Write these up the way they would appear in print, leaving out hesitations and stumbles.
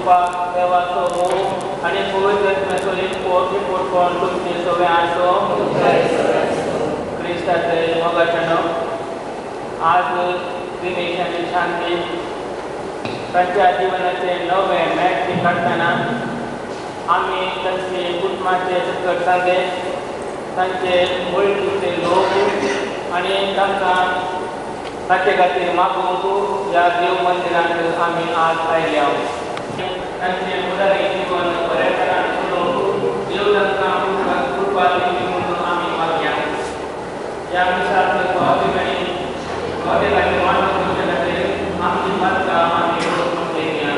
कृपा देवाचो मोग आणि पवित्र पोटकोण तुमचे सगळे आसो क्रिस्ताचे मोगाचनो आज दिनेश आणि शांती त्यांच्या जीवनाचे नवे मॅच काढताना आम्ही त्यांचे कुटुंबाचे सत्कार सांगे तांचे वळखीचे लोक आणि तांकां ताचे खातीर मागूंक या देव मंदिरांत आमी आज आयले आहोत. तांचे मुदारी जीवन बऱ्या तरान चलोवंक देव तांकां कृपा दिवची म्हणून आमी मागया. या विशाल भावनेने भावेकांनी मानव करचे खातीर आमची मातका आमी वळखून घेवया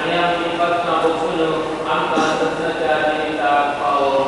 आणि आमची प्रार्थना बसून आमकां सत्याच्या जिविताक पावो.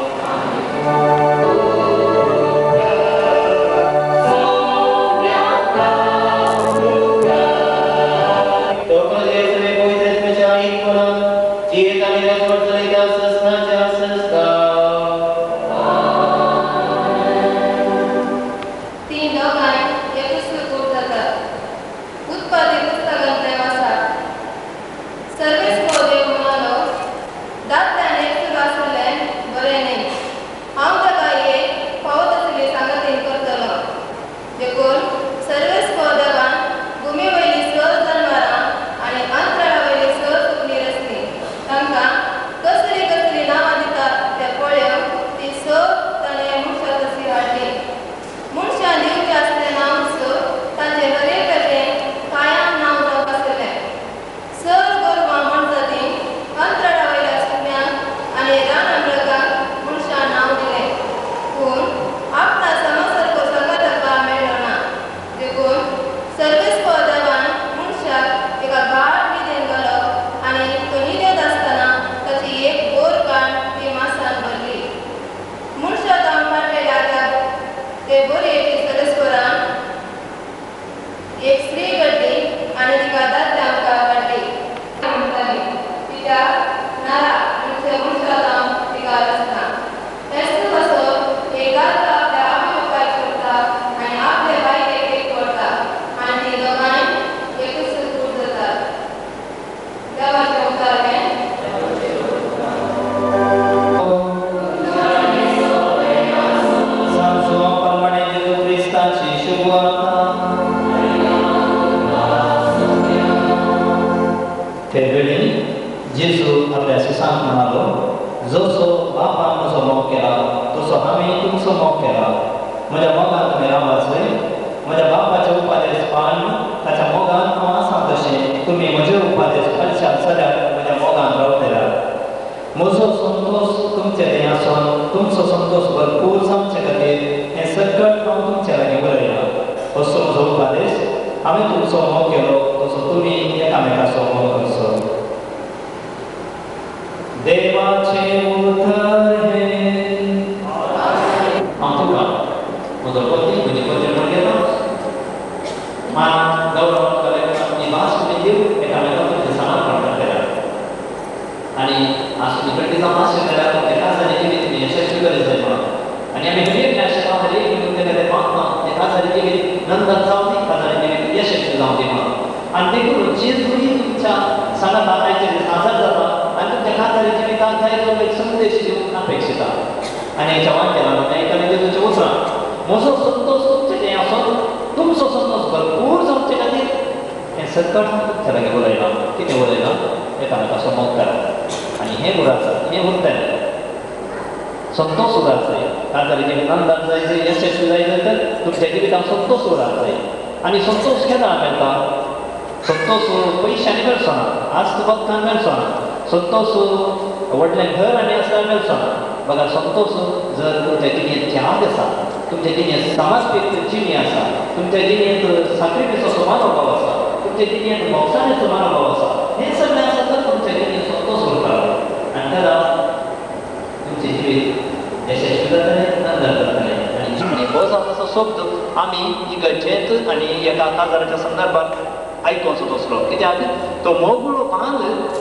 तो मोगुळो बांग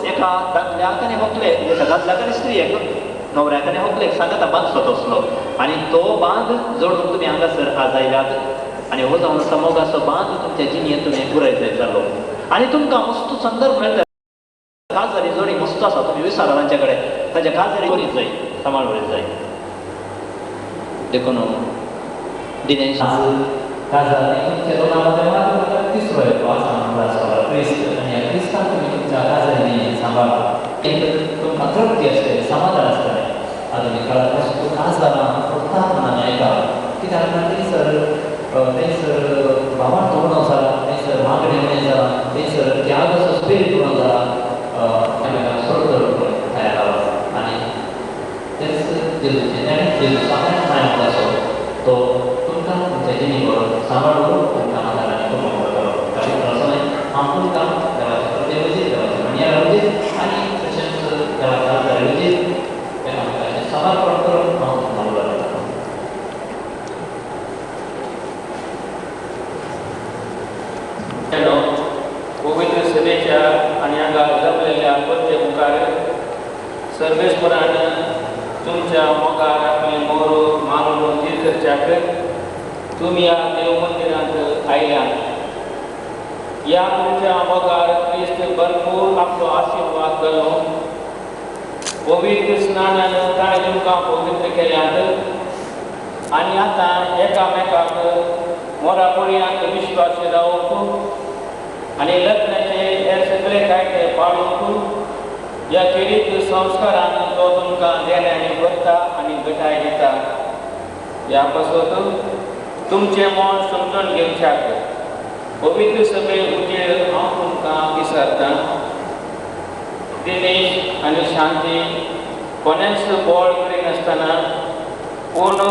एका दादल्याकने होकले एका दादल्याकने स्त्रियेक नवऱ्याकने होकले सांगता बांगसो असलो आणि तो बांग जोडून तुम्ही हांगासर आज आयल्यात आणि हो जावन समोगाचो बांग तुमच्या जिणेंत तुम्ही पुरायत जालो आनी तुमकां मस्त संदर्भ मेळटा. काजारी जोडी मस्त आसा, तुमी विचारा तांचे कडेन, ताच्या काजारी बरीच जाय, सांबाळ बरीच जाय. देखून दिनेश काजारी तुमच्या दोघांमध्ये मात्र तिसरो येतो असा मला असं क्रिस्त, आणि या क्रिस्तान तुम्ही तुमच्या काजारीने सांभाळा. तुमकां तृप्ती असते, समाधान असते. आता मी कळत असतो काजारां प्रोत्साहनान ऐका, कित्याक थंयसर भावार्थ उणो जाला, थंयसर मागणी उणें जाला, थंयसर त्यागाचो स्पिरीट उणो जाला. सोडतो तयार आवाज आणि तेच जेजूचे आनी जेजू सगळ्यांक मायक आसो तो तुमकां तुमच्या जिणेवर सांबाळून तुमकां आदाराने कुटुंब करप. हांव तुमकां देवाचे प्रती वजीर, देवाचे म्हणयार वजीर आनी तशेंच देवाच्या आदारी वजीर एकामेकाचें समर्पण करून हांव तुमकां उलयतां. पवित्र सभेच्या आणि हांगा जमलेल्या परते मुखार सर्वेस्परान तुमच्या मोगार आपले मोर मागून तीर करच्याक तुमी ह्या देव मंदिरांत आयल्यात. ह्या तुमच्या मोगार क्रिस्त भरपूर आपलो आशिर्वाद केलो. पवित्र स्नानान ताणें तुमकां पवित्र केल्यात आनी आतां एकामेकाक मोरा पडयांत विश्वास रावूंक आनी लग्नाचे हे सगळे कायदे पाळूंक ह्या किडीक संस्कारान तो तुमकां देण्याने भरता आनी घटाय दिता. ह्या पासत तुमचें मन समजून घेवच्याक पवित्र सभे उजेड हांव तुमकां विसरतां. दिनेश आनी शांती कोणेच बोळ करिनासतना पूर्ण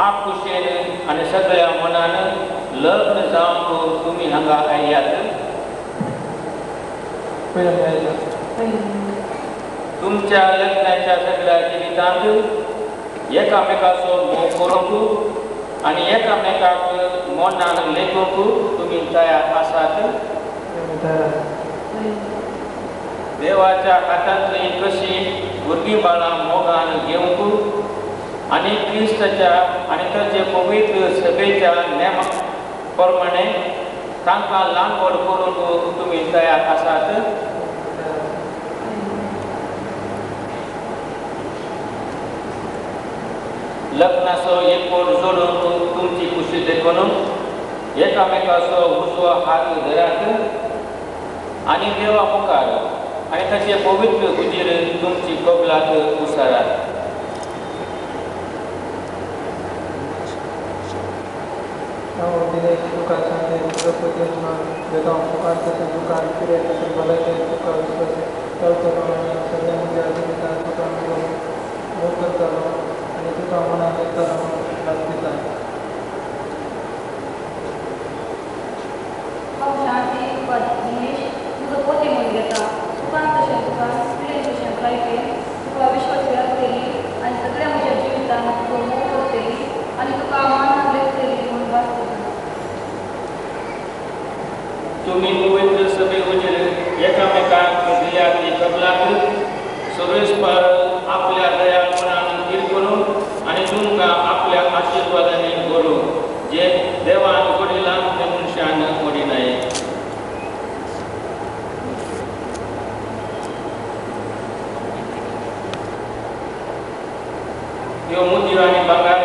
आपखुशेन आनी सगळ्या मनान लग्न जावंक तुमी हांगा आयल्यात. तुमच्या लग्नाच्या सगळ्या जिवितांत एकामेकाचो मोग करूंक आनी एकामेकाक मनान लेखूंक तुमी तयार आसात. देवाच्या हातांतली कशी भुरगीं बाळां मोगान घेवंक आनी क्रिस्ताच्या आनी ताचे पवित्र सभेच्या नेमा प्रमाणे तांकां लागवड करूंक तुमी तयार आसात. लग्नाचो एकवट जोडूंक तुमची खुशी देखून एकामेकाचो उजवा हात धरात आनी देवा मुखार आनी ताचे पवित्र उजेर तुमची कबलात उसारात. दिनेश तुका शांती प्रकृती जगाव मुखार तशें तुका कितें तशें भलायके तुका विश्वास चलता सगळ्या म्हणजे जिवितांत तुका मोग करतालो आनी तुका मनाक येतालो लाभ दिता. हांव शांती तुका दिनेश तुका पोती म्हणून घेता. तुका तशें तुका पिळें तशें लायके तुका विश्वास केली आनी सगळ्या म्हज्या जिवितांत तुका मोग करतली आनी तुका मनाक लेखतली म्हूण वाचता. तुमी पवित्र सभे वचून एकामेकाक दिल्या ती कबलात सर्वेस्पर आपल्या दयाळपणान कीर करूं आनी तुमकां आपल्या आशिर्वादांनी भरूं जे देवान घडिलां ते मनशान घडिनाय. ह्यो मुद्यो आनी भांगार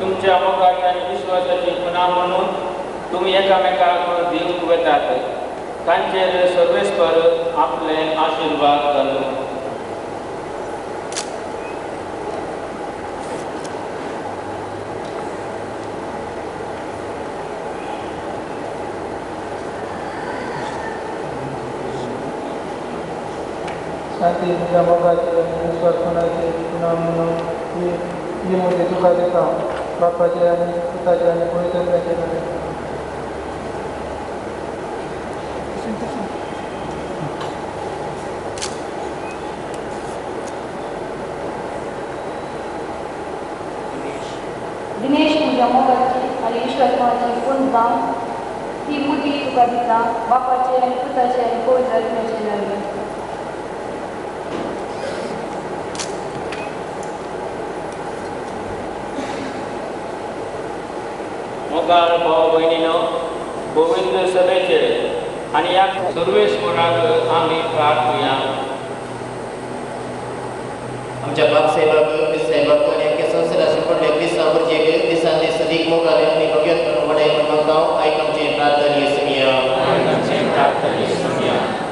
तुमच्या मोगाची आनी विश्वासाची खुणा म्हणून तुमी एकामेकाक दिवंक वेतात. तांचेर सर्वेस्पर आपले आशिर्वाद घालूं. शांती तुझ्या मोगाचे आनी विश्वासपणाचे पुन्हा म्हणून ही मध्ये तुका देता. बापाचे आनी पुताचे आनी पवित्राचे नांवान. दिनेश तुझ्या मोगाची आनी विश्वासपणाची पूर्ण जावन ही मुदी तुका दिता. बापाचे आनी पुताचे आनी पवित्र आत्म्याचे नांवान. मोगाळ भाव भयणीनो पवित्र सभेचेर आणि या सर्वेश्वराक आम्ही प्रार्थूया. आमच्या बापसाहेबाक साहेबाक आणि आमच्या संसदाशी पडले क्रिस्तांवरचे दिसान दीस सदीक मोगाले आणि भगवत करून वडे मागताव आयक आमचे प्रार्थना येसुया.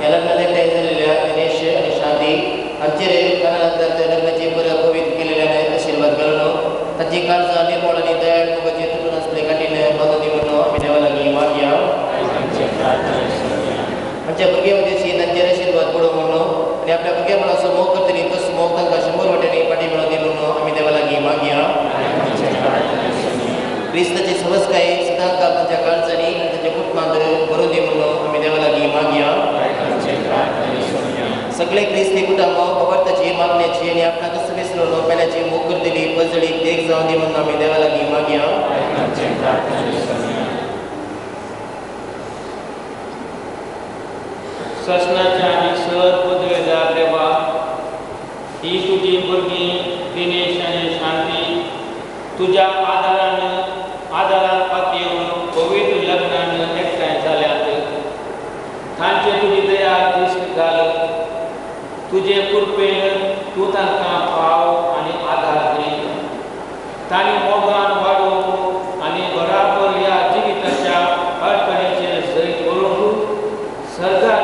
या लग्नात एकठांय झालेल्या दिनेश आणि शांती हांचेर कानानंतर लग्नाचे बरं पवित्र केलेल्याने आशीर्वाद घालून ताची काळजा निर्मळ आणि दयाळ मोगाचे तुटून असले काठीण बांधून म्हणून आम्ही देवा लागीं मागया. आमच्या भुरग्यां तांचेर आशीर्वाद पडो म्हणून आणि आपल्या भुरग्यापणाचो मोग करतली तसो मोग तांकां 100 वाटेनी पाठी मेळोवन दी म्हणून आमी देवा लागीं मागया. क्रिस्ताचे समजकाय सदांच तांच्या काळजांनी आनी तांच्या कुटुंबांत भरून दी म्हणून आमी देवा लागीं मागया. सगळे क्रिस्ती कुटुंब पवार्थाची मागण्याची आणि आपणा कसं विसरून पेल्याची मोग करतली पजळीक देख जावन दी म्हणून आमी देवा लागीं मागया. ससनाच्या आणि सर पदवेदार देवा, ही तुझी भुरगीं दिनेश आणि शांती तुझ्या आदारान पात येवन पवित्र लग्नान एकठांय जाल्यात. तांचे तुजी दया दिश्ट घाल. तुजे कृपेन तूं तांकां पाव आनी आदार दी. तांणी मोगान वाडूंक आनी बराबर ह्या जिविताच्या अडचणीचेर जैत करूंक सरकार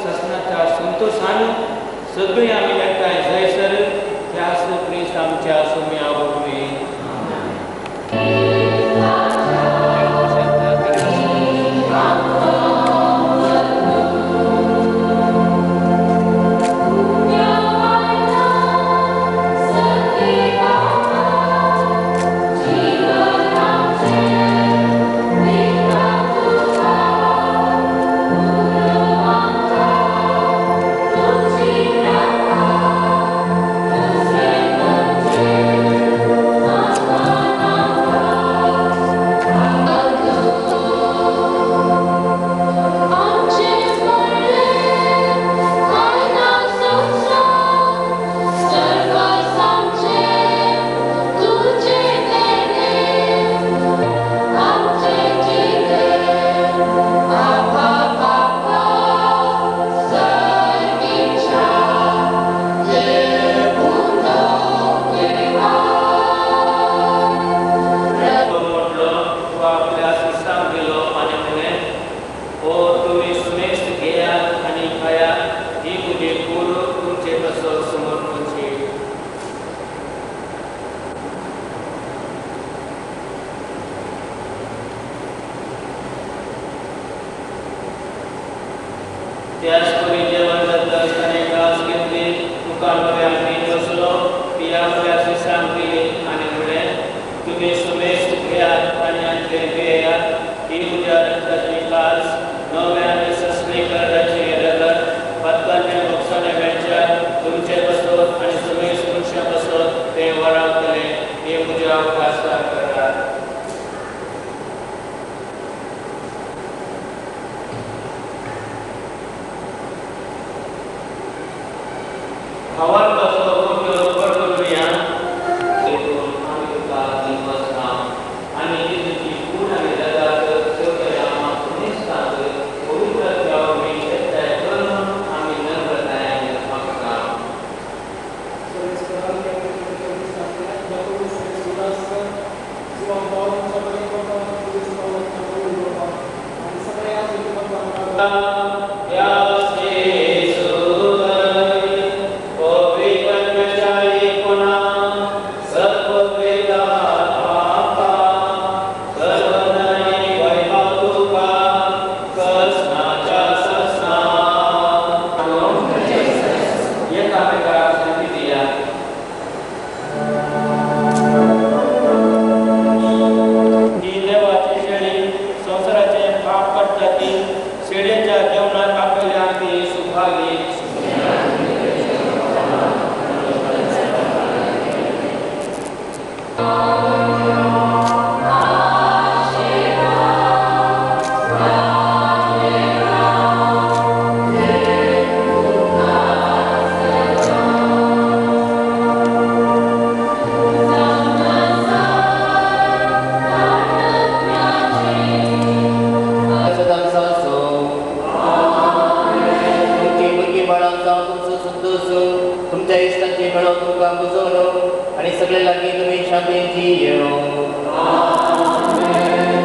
ससनाच्या संतोषान सगळीं आमी एकठांय जयसर त्यास क्रिस्त आमच्या सुम्या वरवीं. त्याच परी जेवण जाता आसतना घास घेतली, मुखार आमी बसलो, ती आपल्या शिष्यांक दिली आनी म्हळें, तुमी सुमेस्त घेयात आनी हांचेर पेयात. ही म्हज्या रक्ताची कास, नव्या आनी ससणी कराराची रगत, पातकांचे मोक्षाने मेळच्यात. तुमचे बसत आनी सुमेस्त मनशां बसत ते वळावतले. ही म्हज्या अवकाशार करात. हवार कसो मोठो करूया देखून आमी तुका दिवस नांव आनी तुजी पूर्ण आनी जगात सेवकया मनीसांक पवित्र देवाची एकठांय करून आमी नम्रतायेन मागता. या बाळां जावं तुमचो संतोष तुमच्या इश्टांची मेळो तुमकां बुजोवन आनी सगळे लागीं तुमी शांतीची येवं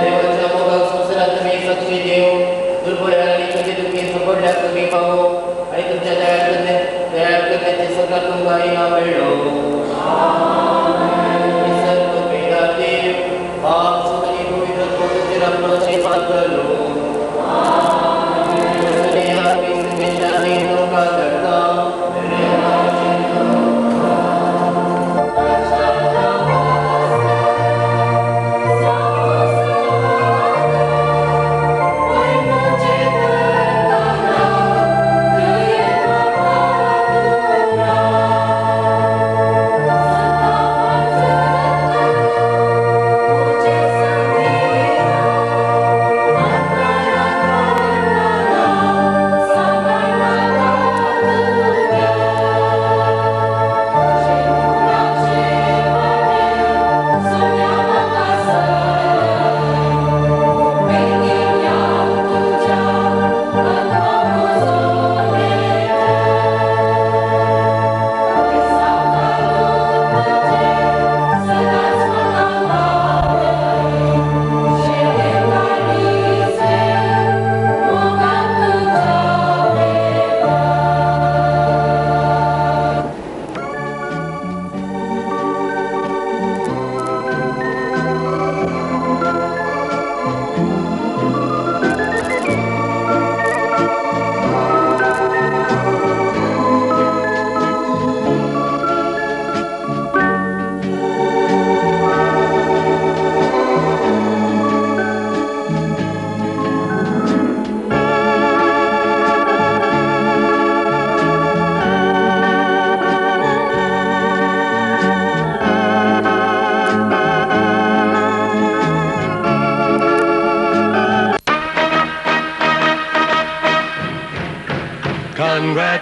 देवाच्या मोगाक संवसारांत तुमी साक्षी देव दुर्बळ्याक आनी कधी दुखी झोपडल्याक तुमी पावो आनी तुमच्या दयाळ करण्याचे सगळ्याक तुमकां इनाम मेळ्ळो सर्व वेदादेव बाप सुतनी पवित्र तुमचेर आपलो आशीर्वाद घालो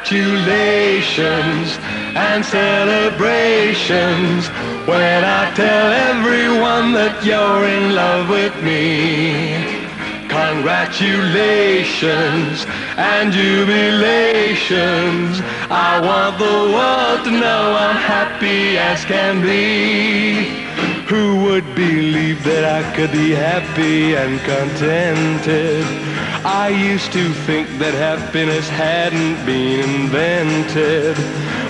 Congratulations and celebrations when I tell everyone that you're in love with me. Congratulations and jubilations. I want the world to know I'm happy as can be. Who would believe that I could be happy and contented? I used to think that happiness hadn't been invented,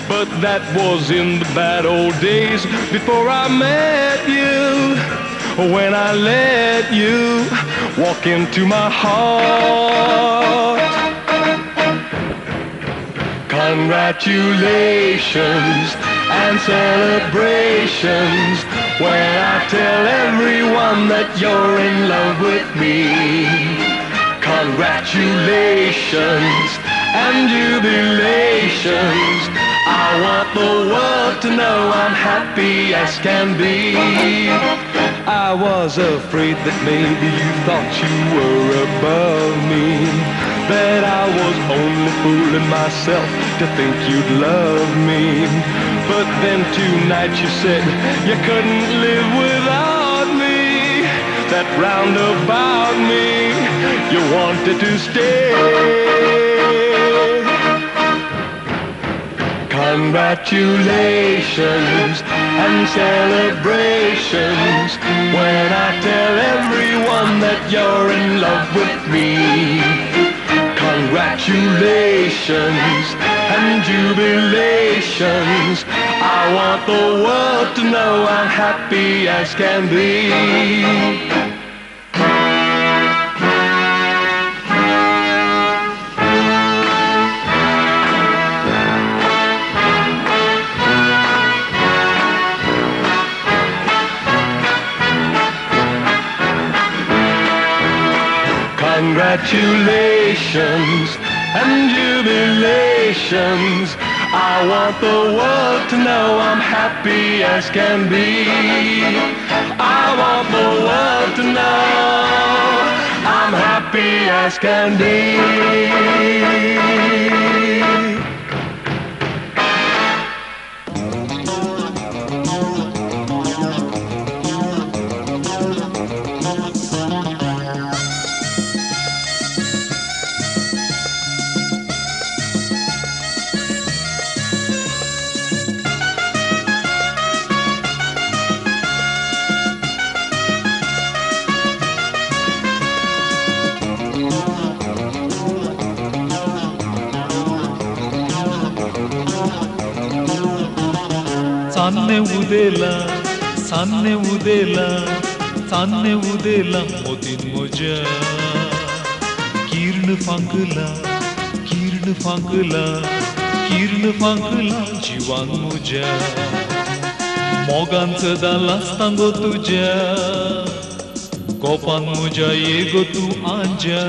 but that was in the bad old days before I met you. When I let you walk into my heart. Congratulations and celebrations when I tell everyone that you're in love with me. Congratulations and jubilations. I want the world to know I'm happy as can be. I was afraid that maybe you thought you were above me, that I was only fooling myself to think you'd love me. But then tonight you said you couldn't live without me, that round about me you wanted to stay. Congratulations and celebrations when I tell everyone that you're in love with me. Congratulations and jubilations. I want the world to know I'm happy as can be. Congratulations and jubilations. I want the world to know I'm happy as can be. I want the world to know I'm happy as can be. चांदणे उदेला चांदणे उदेला चांदणे उदेला मोतीन मोजा किरण फांकला किरण फांकला किरण फांकला जिवान मुजा मोगांचं Dallas तांगो तुझ्या कोपान मुजा ये गो तू आंजा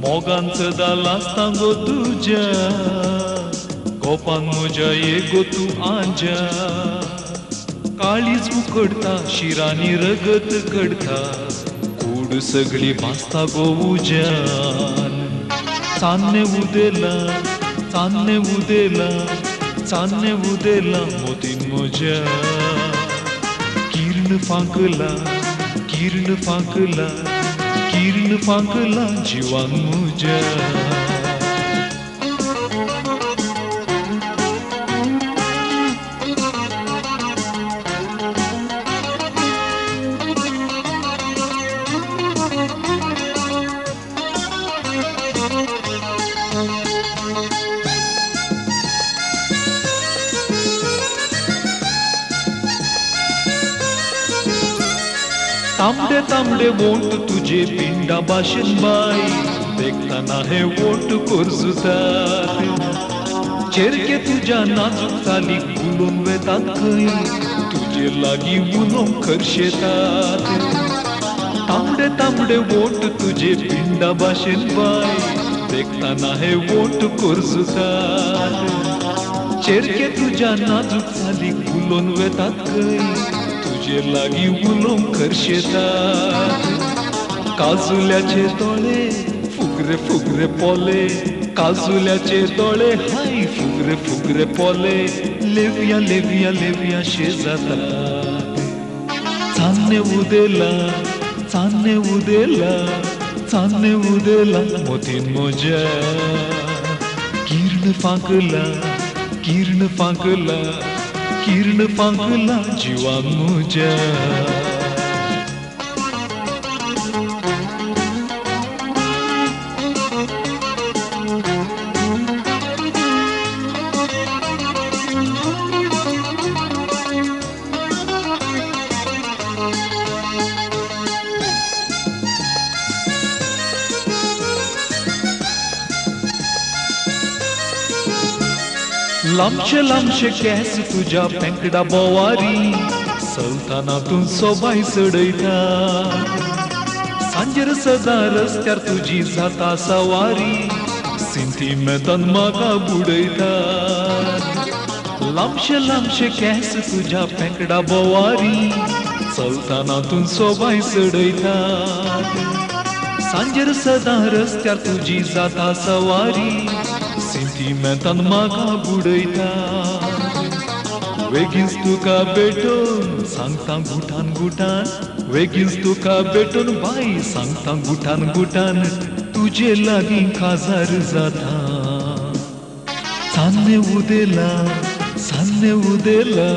मोगांचं Dallas तांगो तुझ्या कोपान मुजा ये गो तू आंजा काळीज उकडता शिरानी रगत कडता कूड सगळी भासता गो उजान चांदणे उदेला चांदणे उदेला चांदणे उदेला मोतीन मोजा किरण फांकला किरण फांकला किरण फांकला जिवान मुजा तांबडे तांबडे वोट तुझे पिंडा भाषण बाई देखताना हे वोट कोरजुतात चेरके तुझ्या नाजूक चाली उलोन वेतात खंय तुझे लागी उलोन खर्शेतात तांबडे तांबडे वोट तुझे पिंडा भाषण बाई देखताना हे वोट कोरजुतात चेरके तुझ्या नाजूक चाली उलोन वेतात खंय तुझे लागी उलोम खर्शेतात काजुल्याचे दोळे फुगरे फुगरे पोले काजुल्याचे दोळे हाय फुगरे फुगरे पोले लेविया लेविया लेविया शे जातात चांदणे उदेला चांदणे उदेला चांदणे उदेला मोतीन मोजा किरण फांकला किरण फांकला किरण फांकला जिवान मुजा लांबशे लांबशे केस तुझ्या पेंकडा बोवारी सलतानातून सोबाय चढयता सांजेर सदा रस्त्यार तुझी जाता सवारी सिंथी मेतान म्हाका बुडयता लांबशे लांबशे केस तुझ्या पेंकडा बोवारी सलतानातून सोबाय चढयता सांजेर सदा रस्त्यार तुझी जाता सवारी सिंथिमेंतान म्हाका बुडयता वेगीच तुका भेटून सांगता गुठान गुठान वेगीच तुका भेटून बाई सांगता गुठान गुठान तुझे लागीं काजार जाता चांदणे उदेला चांदणे उदेला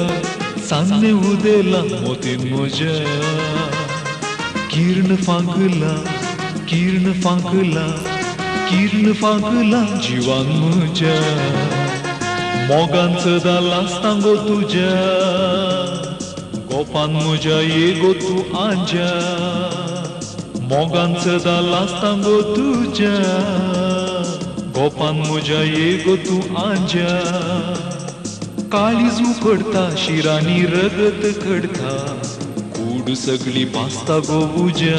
चांदणे उदेला मोतीन मोजा किरण फांकला किरण फांकला किरण फांकला जिवान मुजा मोगांचं दालास तांगो तुझ्या गोपान मुजा ये गो तू आंजा मोगांचं दालास तांगो तुझ्या गोपान मुजा ये गो तू आंजा काळीज उकडता शिरानी रगत कडता कूड सगळी भासता गो उजा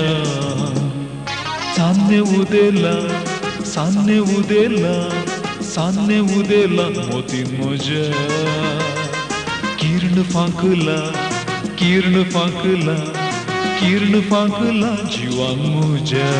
चांदणे उदेला चांदणे उदेला चांदणे उदेला मोतीन मोजा किरण फांकला किरण फांकला किरण फांकला जिवान मुजा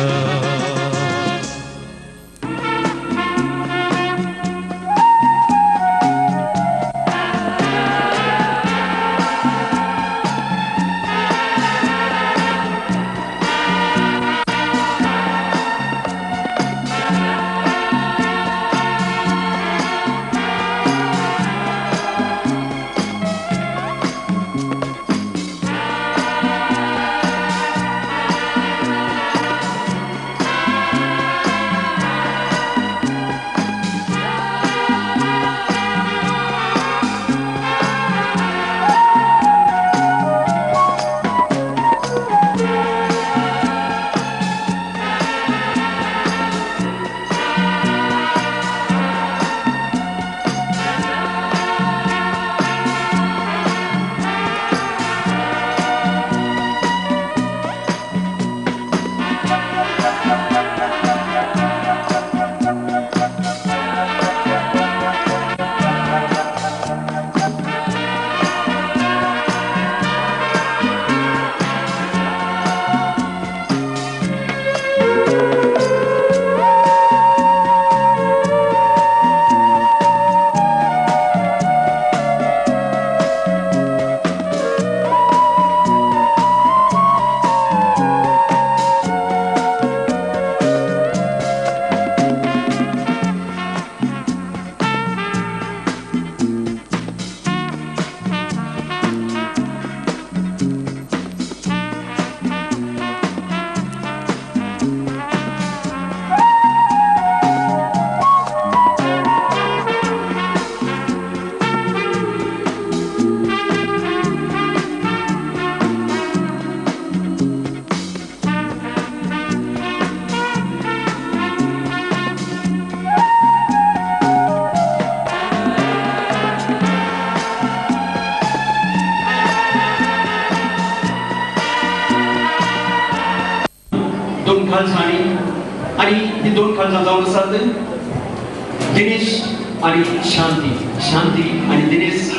खालसांनी आणि ही दोन खालसा जाऊन असतात दिनेश आणि शांती आणि दिनेश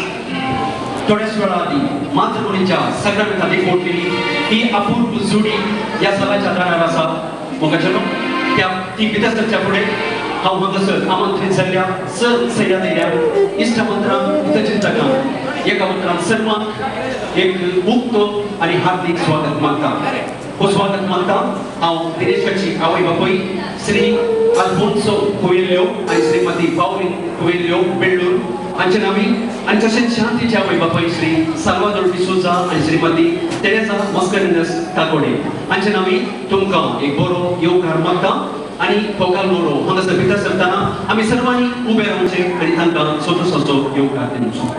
थोड्याच वेळा आधी मातृभूमीच्या सगळ्यांना पोटलेली ही अपूर्व जोडी या सभाच्या जाणार असा मोगाचनो त्या ती विद्यार्थ्यांच्या पुढे हा उगसर आमंत्रित झाल्या सर सह्याद्या इष्टमंत्रां हितचिंतकां एका मंत्रान सन्मान एक मुक्त आणि हार्दिक स्वागत मागता हो स्वागत मागता हांव दिनेशाची आवय बापूय श्री अल्फोन्सो कोएल्हो आणि श्रीमती पाउलिन कोएल्हो बेल्लूर हांचे नावी आणि तशेंच शांतीच्या आवय बापूय श्री साल्वादोर डिसोजा आणि श्रीमती तेरेसा मस्करिनस काकोडे हांचे नावी तुमकां एक बरो येवकार मागता आणि फोकाल मोरो हांगासर भितर सरतना आमी सर्वांनी उबे रावचे आणि तांकां सोजोसो येवकार दिवचो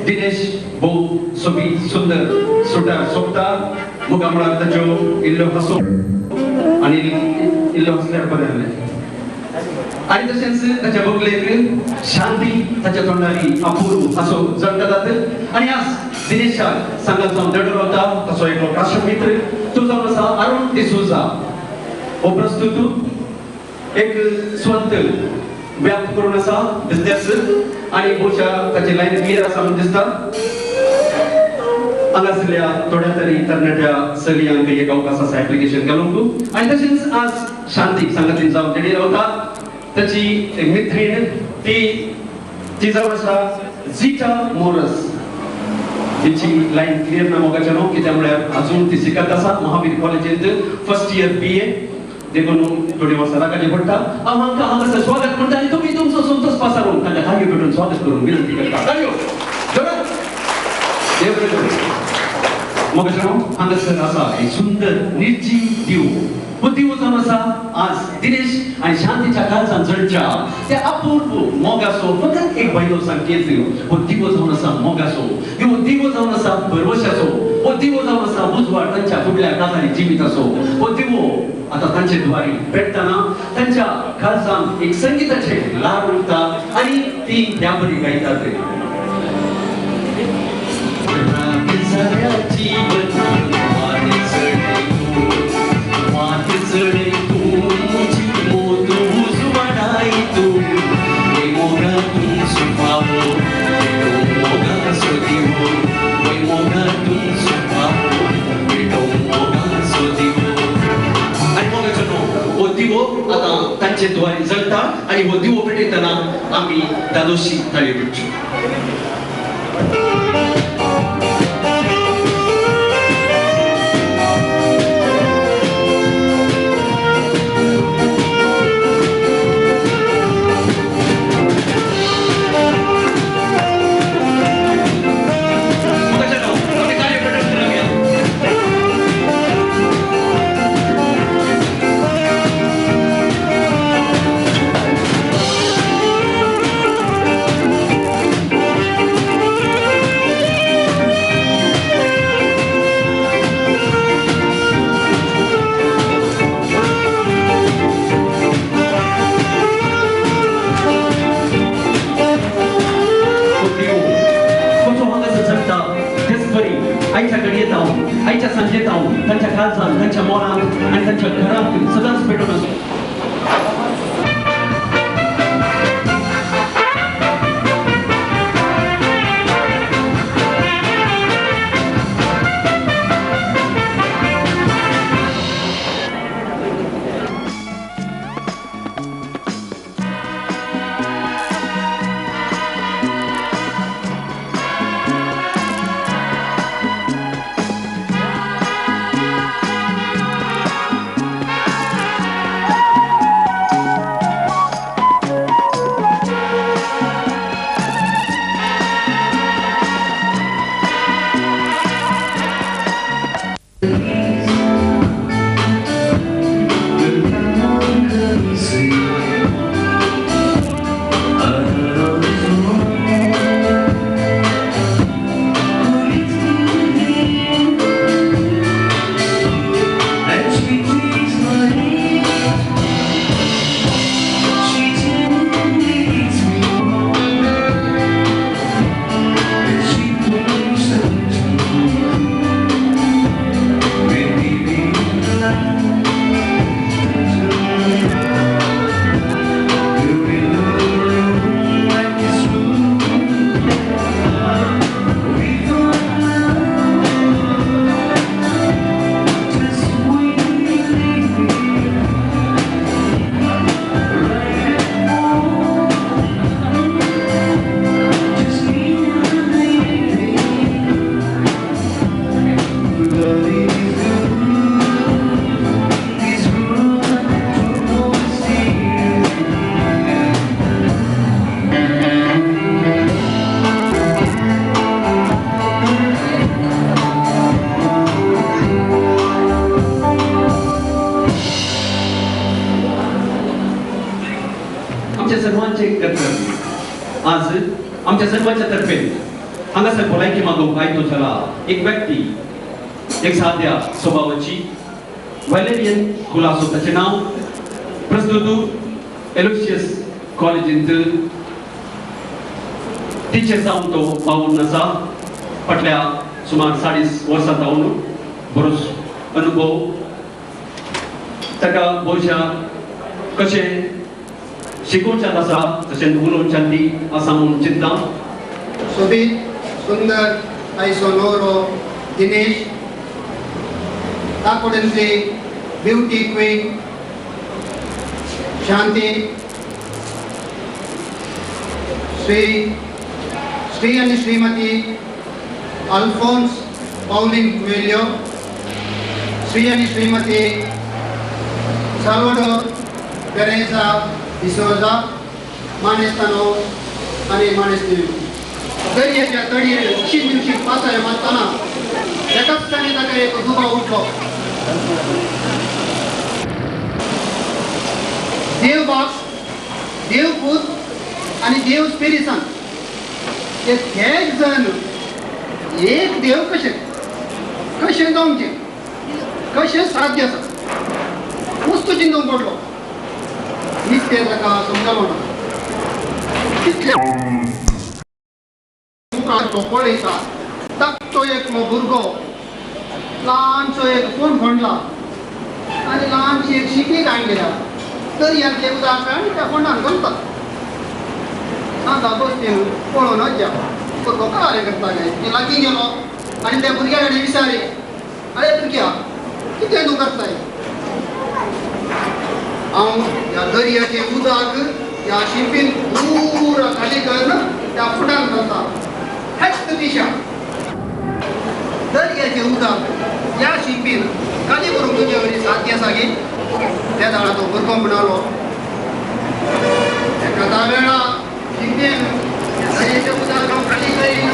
दिनेश बहु सोबी सुंदर सुटा सोपता मुगामळा तजो इल्लो हसो आणि इल्लो हसल्यार बरें आणि तशेंच ताच्या बगलेक शांती ताच्या तोंडारी अपूर्व असो जळटात आणि आज दिनेशाक सांगात जावन दडो रावता तसो एक राष्ट्रमित्र तो जावन आसा अरुण डिसोजा हो प्रस्तुत एक स्वंत व्याप्त करून आसा बिझनेस आणि बोशा ताची लाईन क्लियर आसा म्हणून दिसता हांगासरल्या थोड्या तरी तरणाट्या चलयांक एक अवकाश आसा एप्लिकेशन घालूंक आणि तशेंच आज शांती सांगातीन जावन तेडी रावता ताची एक मित्रीण ती जावन आसा झीटा मोरस तिची लाईन क्लियर ना मोगाच्या न्हू कित्याक म्हळ्यार अजून ती शिकत आसा महावीर कॉलेजींत फर्स्ट इयर BA देखून थोडी वर्सां रावची पडटा हांव हांकां हांगासर स्वागत करता आनी तुमी तुमचो संतोष पासारून तांकां थाळयो भेटून स्वागत करून विनंती करता थाळयो जोरात देव बरें करूं मोगाच्या न्हू हांगासर आसा एक सुंदर निर्जीव दिवो हो दिवो जावन आसा आज दिनेश आणि शांतीच्या काळजांत जळच्या त्या अपूर्व मोगाचो फकत एक बायलो संकेत हो दिवो जावन आसा मोगाचो हो दिवो जावन आसा भरवशाचो हो दिवो जावन आसा उजवाड तांच्या फुडल्या काळजांनी जिवीताचो हो दिवो आता तांचे द्वारी पेटताना तांच्या काळजांत एक संगीताचे लाड उरता आणि ती ह्या बरी गायतात आता तांचे द्वारे जळता आणि हो दिवो पेटयतना आम्ही दादोशी थाळयो भेटच्यो आईच्या संजेत त्यांच्या काळजात त्यांच्या मोरात आणि त्यांच्या घरात सदाच पेटून असतो सर्वांचे कर्तव्य आज आमच्या सर्वांच्या तर्फे हांगासर भलायकी मागोवंक आयतो चला एक व्यक्ती एक साध्या स्वभावाची व्हॅलेरियन खुलासो ताचें नांव प्रस्तुत एलोशियस कॉलेजींत टीचर जावन तो पावून आसा फाटल्या सुमार 40 वर्सां जावन बरोच अनुभव ताका भविष्या कशें शिकोवच्यान आसा तशेंच उलोवच्यान ती आसा म्हणून चिंतता. सोबीत सुंदर आयचो नवरो दिनेश ताकोडेंतली ब्युटी क्वीन शांती श्री आणि श्रीमती अल्फोन्स पाउलिन क्वेल्यो, श्री आणि श्रीमती साल्वाडोर पेरेझा डिसोजा, मानेस्तानो आणि मानेस्तिनो. दर्याच्या तडीर अशीच दिवशी पासाय मारताना एकाच दिसांनी ताका एक दुबाव उठलो. देवबाप, देवपूत आणि देव स्पिरिसान हे एक जण एक देव कशें जावचे कशें साध्य आसा वस्तू चिंतून पडलो. निस्तें ताका समजलो ना. कितले मुखार तो पळयता धाकटो एक भुरगो ल्हानसो एक फोंडला आनी ल्हानशी एक शिकी काडलेल्या दर्यांतले उदक आनी त्या फोंडान घालता. सांता बसतीन पळोवन वचया भुरगो काय करता काय ती लागीं गेलो आनी त्या भुरग्या कडेन विचारी अरे भुरग्या कितें तूं करताय. हांव ह्या दर्याचे उदक ह्या शिंपीन दूर खाली करून त्या फुडान घालता. हेच दिशा दर्याचे उदक ह्या शिंपीन खाली करूंक तुजे वरी साध्य आसा गे. त्या दाळा तो भुरगो म्हणलो एखादा वेळा शिंपीन दर्याचे उदक हांव खाली करीन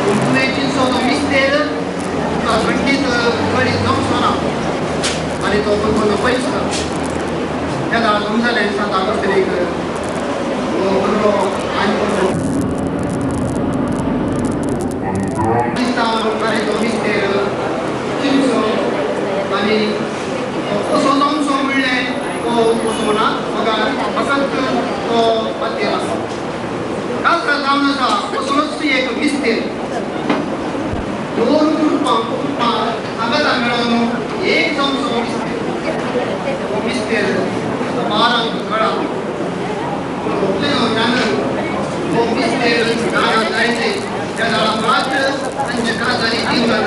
पूण तुवें चिंचो तो मिस्तेर तुका खंडीत कडी जमचो ना आनी तो भुरगो पयस ना. त्या दाळा समजलें सांता बसतरीक भुरगो आनी तो मिस्तेर चिंचो आनी कसो जमचो म्हणलें तो कसो ना फकत तो बातेर आसा. काल जावन आसा कसलोच एक मिस्तेर दोन कुटुंबां हांगा मेळोन एक जमचो मिस्तेर बारांक कळा हो मिस्तेर गाणा जायचे त्या दाळा मात्र तांचे काजारी जीवन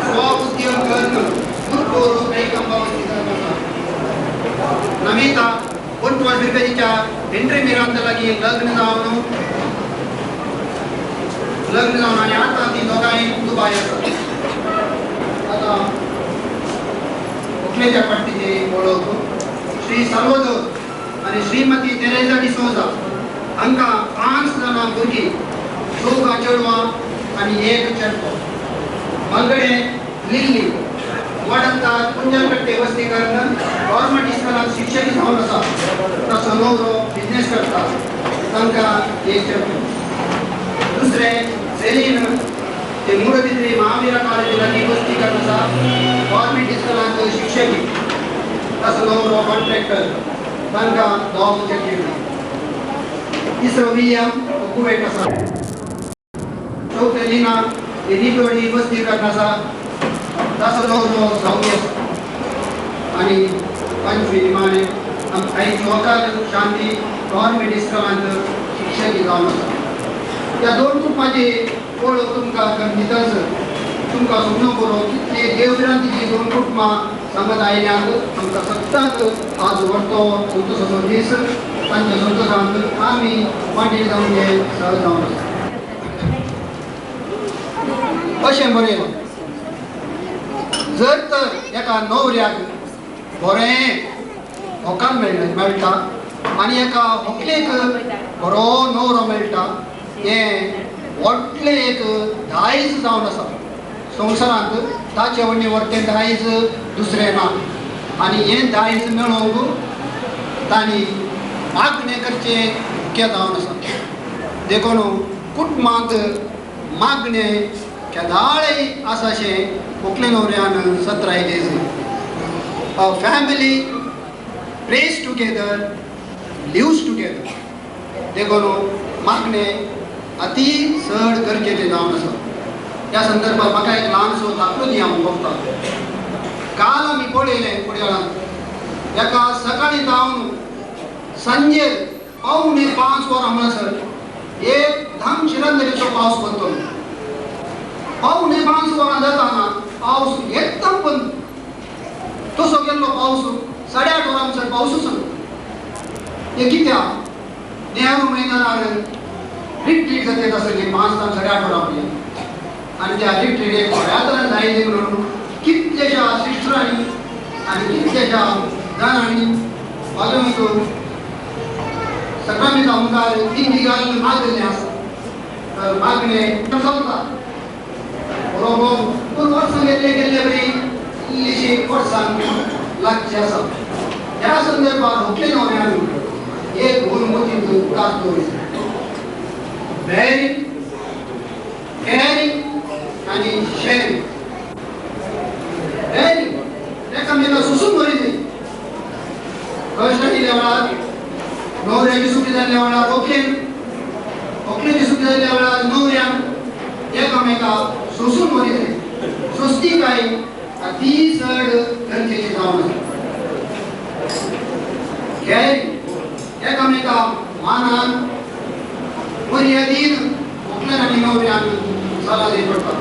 स्वउद्योग करणं गुरुपोर काही कंबावती करण्याचा नमिता 1 वर्षाच्या एंट्री मिरांत लागी लग्न जावन आणि आता ती दोघांनी दुबाई असतात आता कुठल्याच्या पट्टीचे ओळख श्री सर्वोदय आणि श्रीमती तेरेजा डिसोजा हांका 5 जाणां भुरगीं 2 चेडवां आणि 1 चेडवो मलगडे लिल्ली वडंता कुंजलकट्टे वस्ती करून गव्हर्नमेंट स्कूलात शिक्षक जावन आसा ताचो नवरो बिझनेस करता तांकां 1 चेडवो दुसरे सेलीन ते मुरबिद्री महावीरा कॉलेजीला वस्ती करून आसा गव्हर्नमेंट स्कूलात शिक्षक ताचो नवरो कॉन्ट्रॅक्टर तांकां 2 चेडवो तिसरो विलियम कुवेट आसा चौथे लिना रिटोडी वस्ती करून आसा ताचो नवरो सौदी आसा आनी 5वी निमाणे काही लोकल शांती गव्हर्नमेंट स्कूलांत शिक्षक जावन आसा त्या 2 कुटुंबाची ओळख तुमकां दिताच तुमकां समजून बरो कितले देवविरांतीची 2 कुटुंबां सांगत आयल्यात आमकां सदांच आज व्हरतो संतोशाचो दीस तांच्या संतोशांत आमी वांटे जावन हे सहज जावन आसा अशें बरयलां जर तर एका न्हवऱ्याक बरें होकार मेळटा आनी एका व्हंकलेक बरो न्हवरो मेळटा हें व्हडलें एक दायज जावन आसा संवसारांत ताचे व्हडलें व्हडलें दायज दुसरें ना आनी हें दायज मेळोवंक तांणी मागणें करचें मुख्य जावन आसा देखून कुटुंबांत मागणें केदाळय आसाशें व्हंकले न्हवऱ्यान सत रायलें a family prays together lives together देखून मागणें अति चड गरजेचें जावन आसा त्या संदर्भात म्हाका एक ल्हानसो दाखलो हांव बघता काल आमी पळयलें कुडयाळांत एका सकाळी जावन सांजे 4:45 वरां म्हणसर एकदम शिरंदरेचो पावस पडटलो 4:45 वरां जाताना पावस एकदम बंद तसो गेल्लो पावस 8:30 वरां म्हणसर पावसूच ना हें कित्याक नेहरू मैदानार रिट्रीट जाता आसली 5 ते 8:30 वरां आणि त्या रिट्रीटेक थोड्या तरान जायले म्हणून कितलेशा सिस्टरांनी आनी कितलेशा जाणांनी वागणूक सकाळी आमकां 3 दिगाल मागलेलें आसा तर मागणें चलता बरोबर पूण वर्सां गेल्ले बरी इल्लीशी वर्सांक लागची आसा ह्या संदर्भात व्हंकले न्हवऱ्यान एक मूलमतींत उदास दवरिता वेरी caring आणि sharing एकामेकांक सुसून भरिली कश्ट दिल्या वेळार न्हवऱ्याची सुखी जाल्ल्या वेळार व्हंकलेची सुखी जाल्ल्या वेळार न्हवऱ्यान एकामेकांक सुसून भरिली सुस्तीकाय अति चड गरजेची जावन आसा caring एकामेकांक मानान मर्यादीन व्हंकल्यान आनी न्हवऱ्यान सल्ला दिवंक पडटा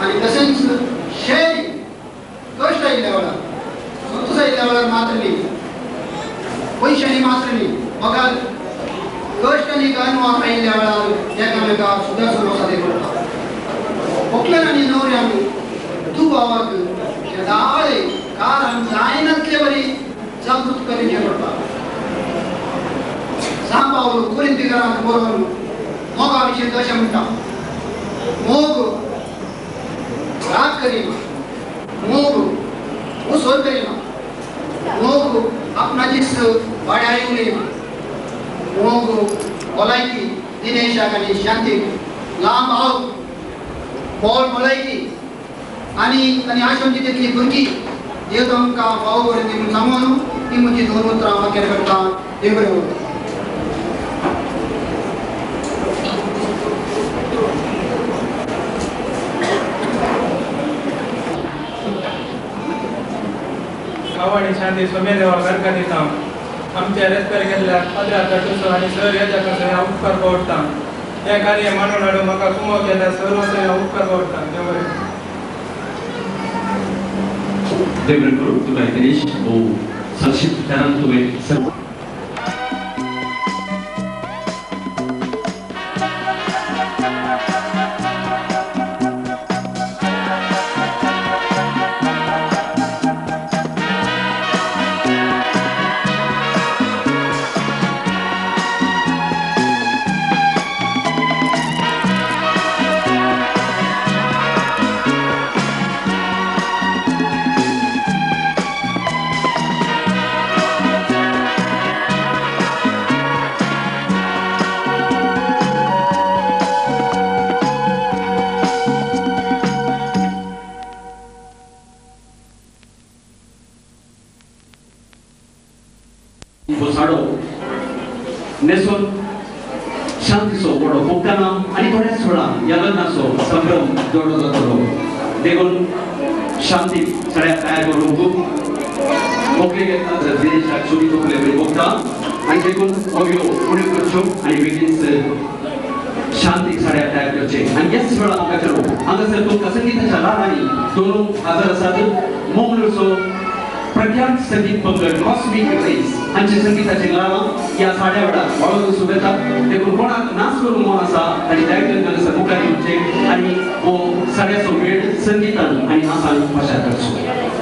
आनी तशेंच शेअरिंग कश्ट आयिल्ल्या वेळार संतोश आयिल्ल्या वेळार मात्र न्ही पयशांनी मात्र न्ही म्हाका कश्ट आनी अनवास आयिल्ल्या वेळार एकामेकाक सुद्दां सुरोसा दिवंक पडटा व्हंकल्यान आनी न्हवऱ्यान दुबावाक केदाळे कारण जायनातले बरी जागृत करचें पडटा सांबाळून कुरिंतीकारांत बरोवन मोगा विशीं तशें म्हणटा मोग राग करिना मोग उसळ करिना मोग आपणाचीच वाड्यार उलयना मोग भलायकी दिनेशाक आनी शांतीक लांब आव बोल भलायकी आनी आशोंची तितली भुरगीं देव आमकां वाव बरें दिवन सांगून ती म्हजी 2 उतरां हांव केलें करता देव बरें उरता आवड शांती सोमेदेवा बरका दिता आमच्या रस्त्यार गेल्ल्या पदरा तटुसो आनी सर येता कसो हांव उपकार पडटा हे कार्य मानून हाडून म्हाका कुमक येता सर्व उपकार पडटा देव बरें रेवरेंड करू तुका दिनेश वो संक्षिप्त तुम्हें सर्व साडो नेसून शांतीचो बडो भोगताना आणि थोड्याच वेळा या लग्नाचो संभ्रम जोडलो जातलो देखून शांती सगळ्या तयार करून खूप मोकळे घेतला तर दिनेशाक सुटी तोकले बरी भोगता आणि देखून अव्यो पुढे करच्यो आणि बेगीनच शांती सगळ्या तयार करचे आणि याच वेळा आमकां चलो हांगासर तुमकां संगीताच्या ल्हान दोन हजार आसात मोमलोचो प्रख्यात संगीत पंगड कॉस्मिक रेस हांचे संगीताचे गाणा या साड्या वेळार वळून सुबेतात देखून कोणाक नाच करून मोन आसा आनी दायित्व आसा मुखार येवचे आनी हो सगळ्याचो वेळ संगीतान आनी हासान भाशा करचो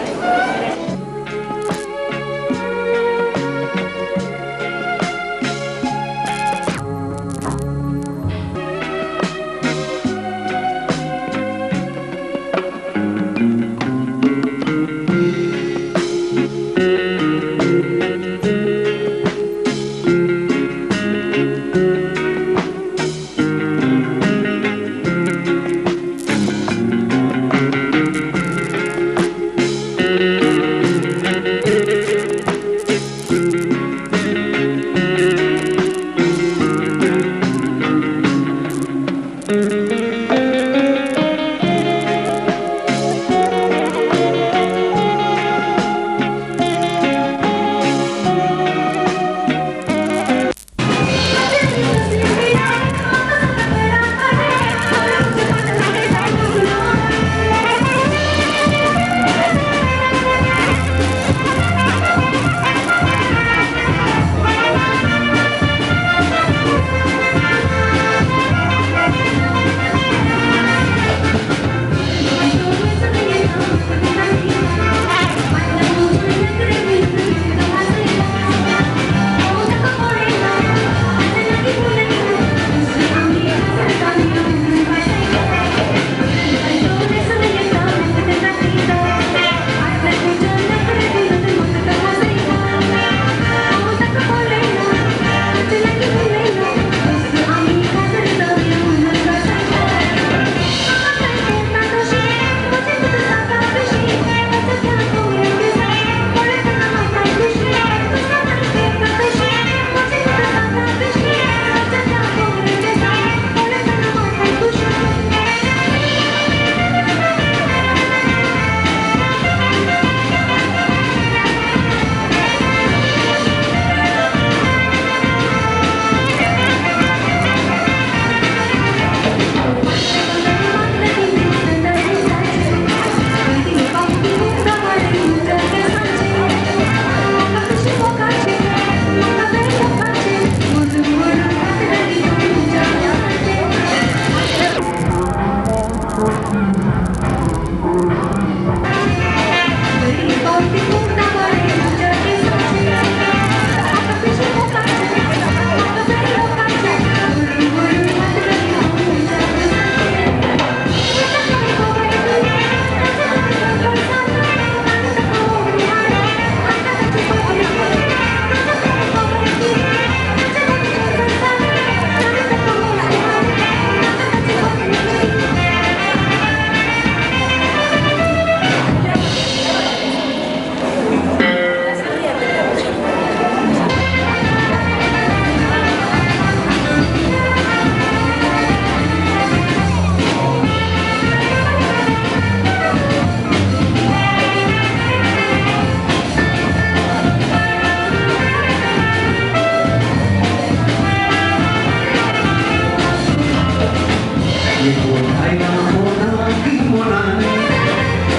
Tuhan,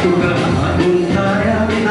tuhan, tuhan,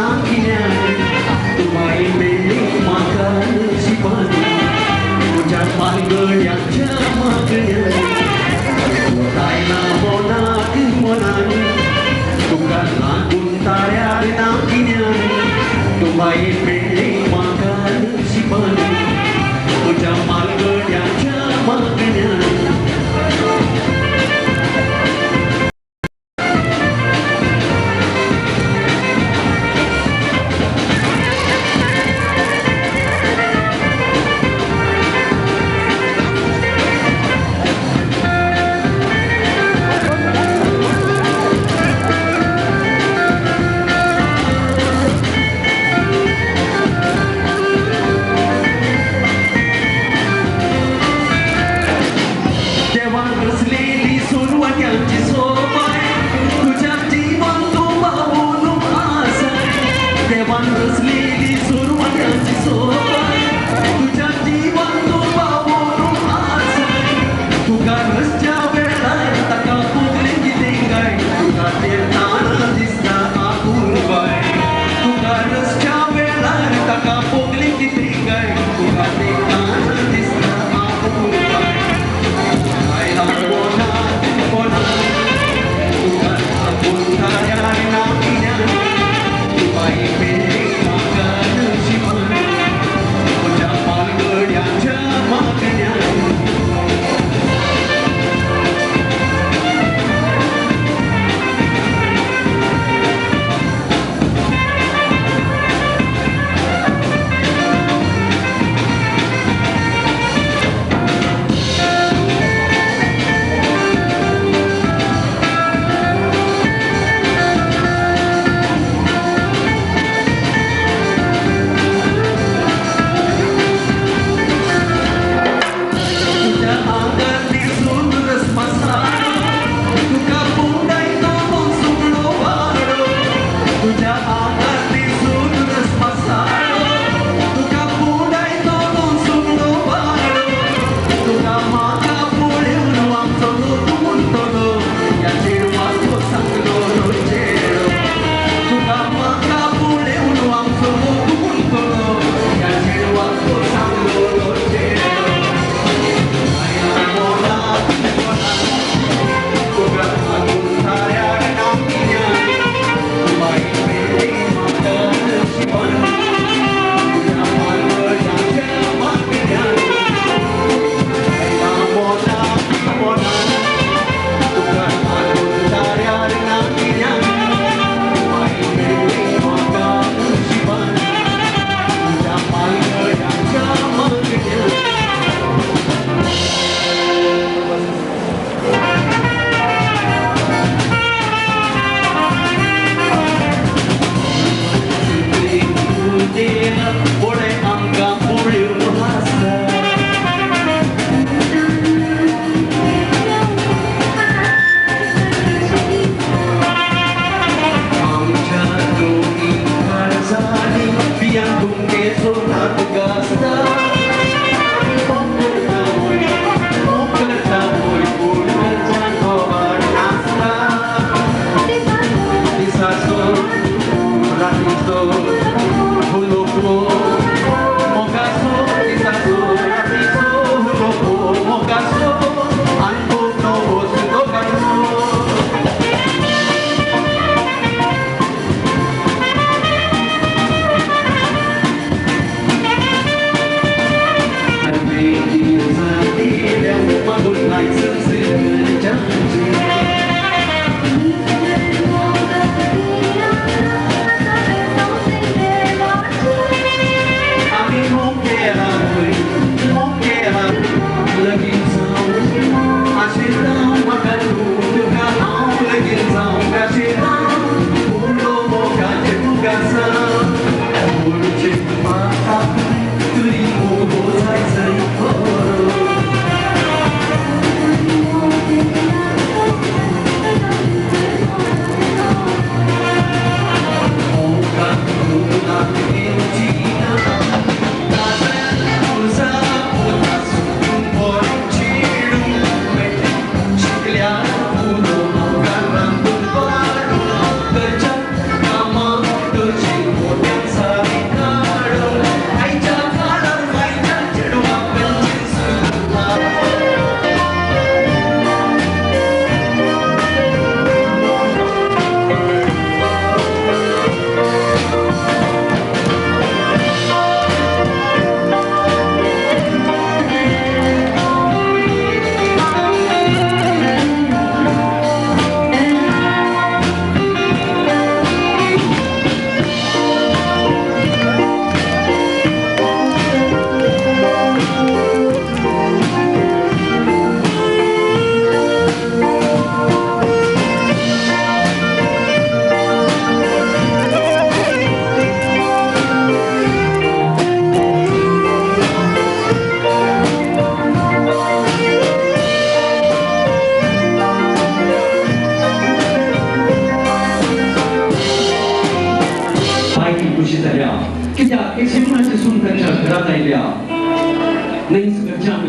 नाही घरच्यान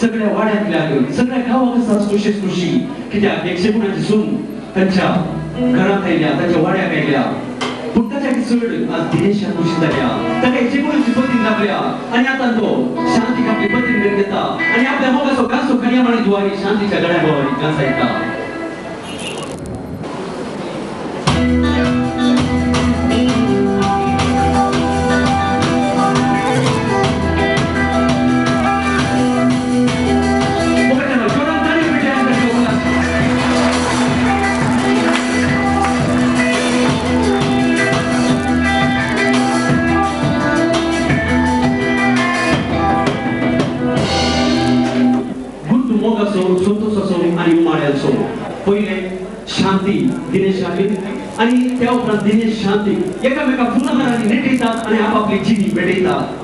सगळ्या वाड्यातल्या सगळ्या गावात आसा खुशी खुशी कित्याक एकशे गुणाची सून त्यांच्या घरात आयल्या त्यांच्या वाड्यात आयल्या पूण ताच्या चड आज दिनेशान खुशी जाल्या ताका एकशे गुणाची पत्नी लागल्या आणि आता तो शांतीक आपली पत्नी घेऊन घेता आणि आपल्या मोगाचो गासो खऱ्या माणी दुवारी शांतीच्या गळ्या भोवारी गासायता. आणि उमाड्याचो पहिले शांती दिनेश आणि त्या उपरांत दिनेश शांती एकामेका फुलाहारांनी नेटयतात आणि आपापली जिणी भेटयतात.